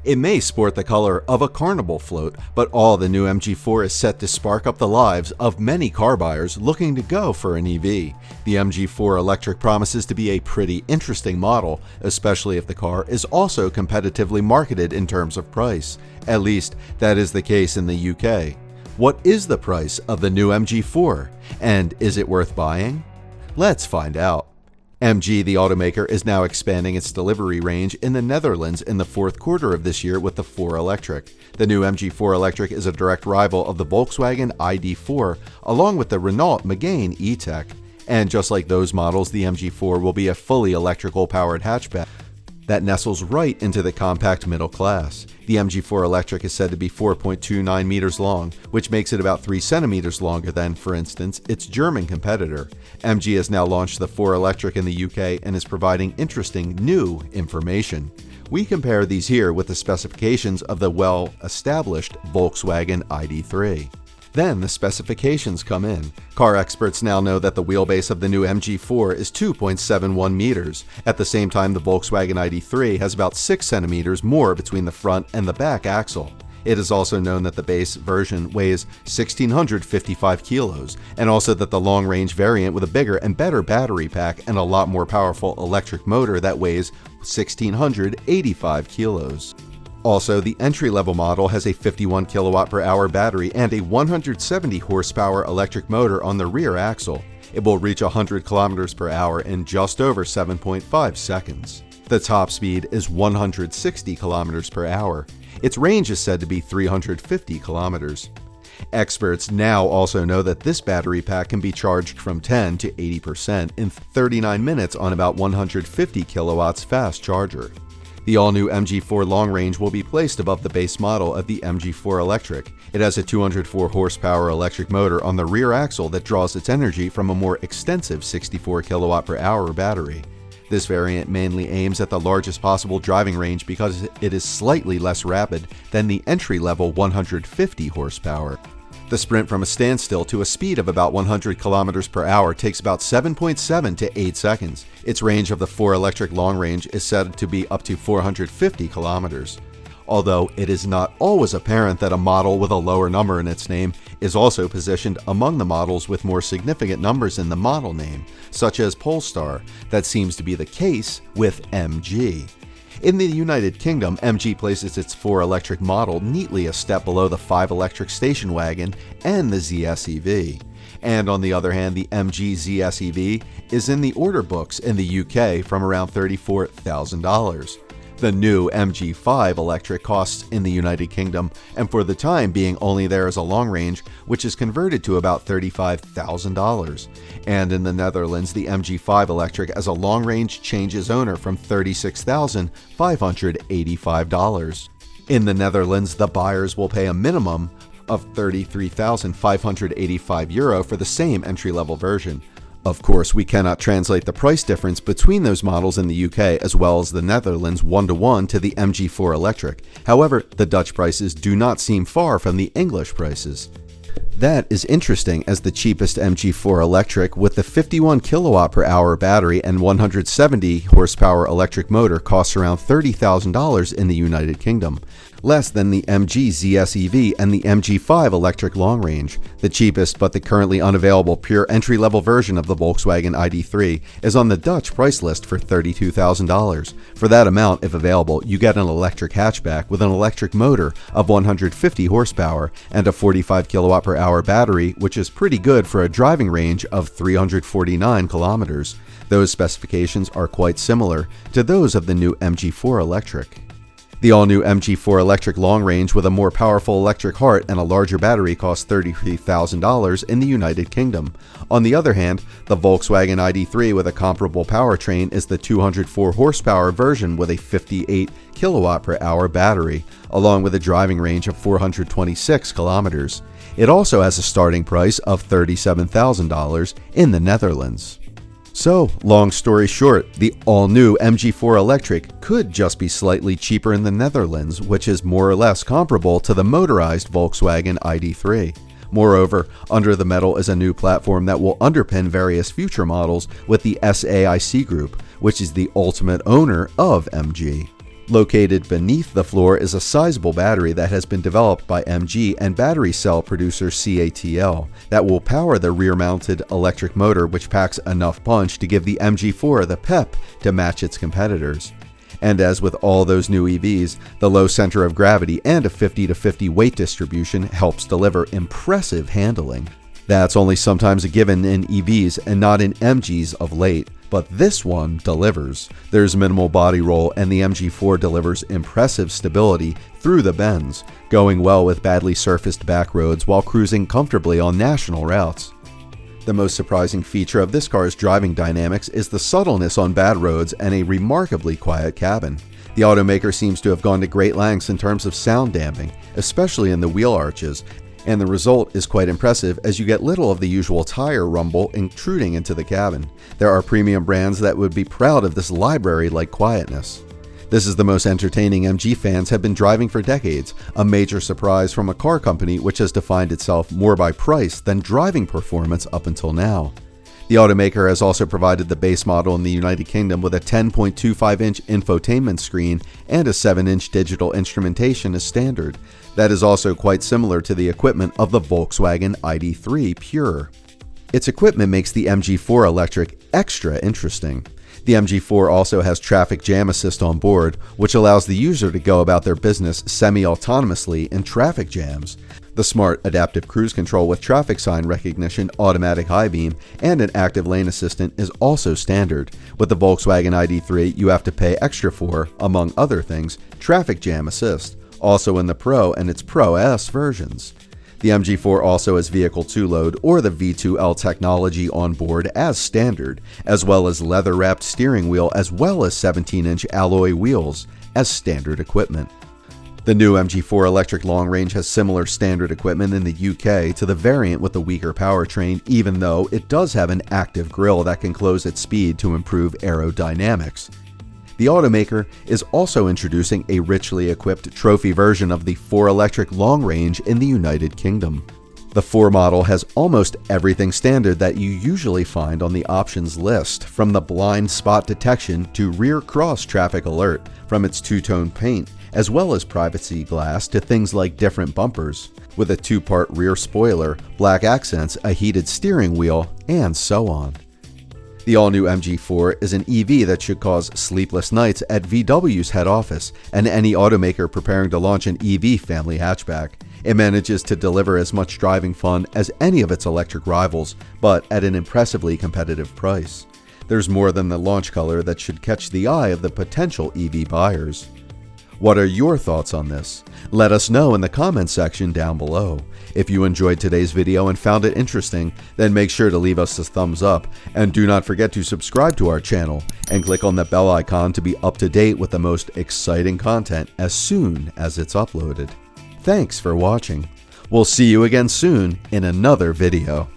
It may sport the color of a carnival float, but all the new MG4 is set to spark up the lives of many car buyers looking to go for an EV. The MG4 Electric promises to be a pretty interesting model, especially if the car is also competitively marketed in terms of price. At least, that is the case in the UK. What is the price of the new MG4? And is it worth buying? Let's find out. MG, the automaker, is now expanding its delivery range in the Netherlands in the fourth quarter of this year with the 4 Electric. The new MG4 Electric is a direct rival of the Volkswagen ID3, along with the Renault Megane E-Tech. And just like those models, the MG4 will be a fully electrical powered hatchback that nestles right into the compact middle class. The MG4 Electric is said to be 4.29 meters long, which makes it about 3 centimeters longer than, for instance, its German competitor. MG has now launched the 4 Electric in the UK and is providing interesting new information. We compare these here with the specifications of the well-established Volkswagen ID3. Then the specifications come in. Car experts now know that the wheelbase of the new MG4 is 2.71 meters. At the same time, the Volkswagen ID3 has about 6 centimeters more between the front and the back axle. It is also known that the base version weighs 1,655 kilos, and also that the long-range variant with a bigger and better battery pack and a lot more powerful electric motor that weighs 1,685 kilos. Also, the entry-level model has a 51 kilowatt per hour battery and a 170 horsepower electric motor on the rear axle. It will reach 100 kilometers per hour in just over 7.5 seconds. The top speed is 160 kilometers per hour. Its range is said to be 350 kilometers. Experts now also know that this battery pack can be charged from 10 to 80% in 39 minutes on about 150 kilowatts fast charger. The all-new MG4 Long Range will be placed above the base model of the MG4 Electric. It has a 204 horsepower electric motor on the rear axle that draws its energy from a more extensive 64 kilowatt per hour battery. This variant mainly aims at the largest possible driving range because it is slightly less rapid than the entry-level 150 horsepower. The sprint from a standstill to a speed of about 100 kilometers per hour takes about 7.7 to 8 seconds. Its range of the 4 Electric Long Range is said to be up to 450 kilometers. Although it is not always apparent that a model with a lower number in its name is also positioned among the models with more significant numbers in the model name, such as Polestar. That seems to be the case with MG. In the United Kingdom, MG places its 4 Electric model neatly a step below the 5 Electric station wagon and the ZS EV. And on the other hand, the MG ZS EV is in the order books in the UK from around $34,000. The new MG5 Electric costs in the United Kingdom, and for the time being only there as a long range, which is converted to about $35,000. And in the Netherlands, the MG5 Electric as a long range changes owner from $36,585. In the Netherlands, the buyers will pay a minimum of €33,585 for the same entry-level version. Of course, we cannot translate the price difference between those models in the UK as well as the Netherlands one-to-one to the MG4 Electric. However, the Dutch prices do not seem far from the English prices. That is interesting, as the cheapest MG4 Electric with the 51 kilowatt per hour battery and 170 horsepower electric motor costs around $30,000 in the United Kingdom, less than the MG ZS EV and the MG5 Electric Long Range. The cheapest but the currently unavailable pure entry-level version of the Volkswagen ID3 is on the Dutch price list for $32,000. For that amount, if available, you get an electric hatchback with an electric motor of 150 horsepower and a 45 kilowatt per hour battery, which is pretty good for a driving range of 349 kilometers. Those specifications are quite similar to those of the new MG4 Electric. The all-new MG4 Electric Long Range with a more powerful electric heart and a larger battery costs $33,000 in the United Kingdom. On the other hand, the Volkswagen ID3 with a comparable powertrain is the 204 horsepower version with a 58 kilowatt per hour battery, along with a driving range of 426 kilometers. It also has a starting price of $37,000 in the Netherlands. So, long story short, the all-new MG4 Electric could just be slightly cheaper in the Netherlands, which is more or less comparable to the motorized Volkswagen ID3. Moreover, under the metal is a new platform that will underpin various future models with the SAIC Group, which is the ultimate owner of MG. Located beneath the floor is a sizable battery that has been developed by MG and battery cell producer CATL that will power the rear-mounted electric motor, which packs enough punch to give the MG4 the pep to match its competitors. And as with all those new EVs, the low center of gravity and a 50-50 weight distribution helps deliver impressive handling. That's only sometimes a given in EVs and not in MGs of late, but this one delivers. There's minimal body roll and the MG4 delivers impressive stability through the bends, going well with badly surfaced back roads while cruising comfortably on national routes. The most surprising feature of this car's driving dynamics is the subtleness on bad roads and a remarkably quiet cabin. The automaker seems to have gone to great lengths in terms of sound damping, especially in the wheel arches, and the result is quite impressive as you get little of the usual tire rumble intruding into the cabin. There are premium brands that would be proud of this library-like quietness. This is the most entertaining MG fans have been driving for decades, a major surprise from a car company which has defined itself more by price than driving performance up until now. The automaker has also provided the base model in the United Kingdom with a 10.25-inch infotainment screen and a 7-inch digital instrumentation as standard. That is also quite similar to the equipment of the Volkswagen ID3 Pure. Its equipment makes the MG4 Electric extra interesting. The MG4 also has traffic jam assist on board, which allows the user to go about their business semi-autonomously in traffic jams. The smart adaptive cruise control with traffic sign recognition, automatic high beam, and an active lane assistant is also standard. With the Volkswagen ID3, you have to pay extra for, among other things, traffic jam assist, also in the Pro and its Pro S versions. The MG4 also has Vehicle 2-Load or the V2L technology on board as standard, as well as leather-wrapped steering wheel as well as 17-inch alloy wheels as standard equipment. The new MG4 Electric Long Range has similar standard equipment in the UK to the variant with the weaker powertrain, even though it does have an active grille that can close at speed to improve aerodynamics. The automaker is also introducing a richly equipped trophy version of the 4 Electric Long Range in the United Kingdom. The 4 model has almost everything standard that you usually find on the options list, from the blind spot detection to rear cross traffic alert, from its two-tone paint, as well as privacy glass to things like different bumpers, with a 2-part rear spoiler, black accents, a heated steering wheel, and so on. The all-new MG4 is an EV that should cause sleepless nights at VW's head office and any automaker preparing to launch an EV family hatchback. It manages to deliver as much driving fun as any of its electric rivals, but at an impressively competitive price. There's more than the launch color that should catch the eye of the potential EV buyers. What are your thoughts on this? Let us know in the comments section down below. If you enjoyed today's video and found it interesting, then make sure to leave us a thumbs up, and do not forget to subscribe to our channel and click on the bell icon to be up to date with the most exciting content as soon as it's uploaded. Thanks for watching. We'll see you again soon in another video.